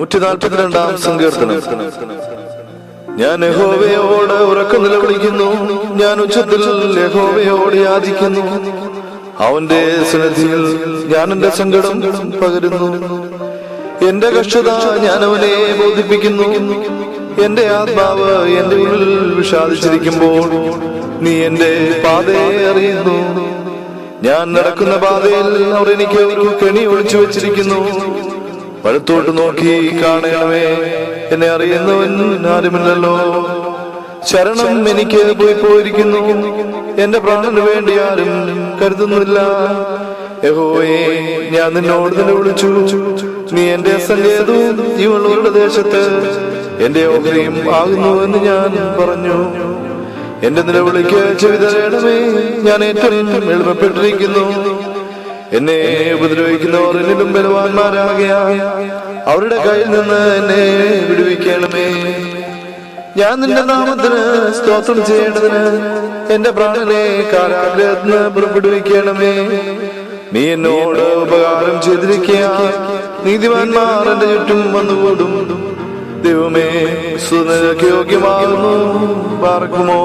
142 സങ്കീർത്തനം. ഞാൻ യഹോവയോട് ഉറക്കം നിലവിളിക്കുന്നു, ഞാൻ ഉച്ചത്തിൽ യഹോവയോട് യാചിക്കുന്നു. അവന്റെ സന്നിധിയിൽ ഞാൻ എന്റെ സങ്കടം പകരുന്നു. എന്റെ കഷ്ടത ഞാൻ അവനെ ബോധിപ്പിക്കുന്നു. എന്റെ ആത്മാവ് എന്റെ ഉള്ളിൽ വിഷാദിച്ചിരിക്കുമ്പോൾ നീ എന്റെ പാതയെ അറിയുന്നു. ഞാൻ നടക്കുന്ന പാതയിൽ അവർ എനിക്ക് ഒരു കെണി ഒളിച്ചു വെച്ചിരിക്കുന്നു. വലത്തോട്ട് നോക്കി കാണണമേ, എന്നെ അറിയുന്നവൻ ആരുമില്ലല്ലോ. ശരണം എനിക്ക് പോയിരിക്കുന്നു, എന്റെ പ്രാണന് വേണ്ടി ആരും കരുതുന്നില്ല. യഹോവേ, ഞാൻ നിന്നോട് തന്നെ വിളിച്ചു, നീ എന്റെ സങ്കേതവും ജീവനുള്ളവരുടെ ദേശത്ത് എന്റെ ഓഹരിയും ആകുന്നു എന്ന് ഞാൻ പറഞ്ഞു. എന്റെ നിലവിളിക്ക് ചെവി തരണമേ, ഞാൻ ഏറ്റവും എളിമപ്പെട്ടിരിക്കുന്നു. എന്നെ ഉപദ്രവിക്കുന്നവർ എന്നിലും ബലവാന്മാരാകയാൽ അവരുടെ കയ്യിൽ നിന്ന് എന്നെ വിടുവിക്കണമേ. ഞാൻ നിന്റെ നാമത്തിന് സ്തോത്രം ചെയ്യേണ്ടതിന് എന്റെ പ്രാണനെ കാരാഗ്രഹത്തിന് പുറപ്പെടുവിക്കണമേ. നീ എന്നോട് ഉപകാരം ചെയ്തിരിക്കുക, നീതിമാന്മാർ എന്റെ ചുറ്റും വന്നുകൂടും. ദൈവമേ, സുനിനക്ക് യോഗ്യമാകുന്നു. പാർക്കുമോ?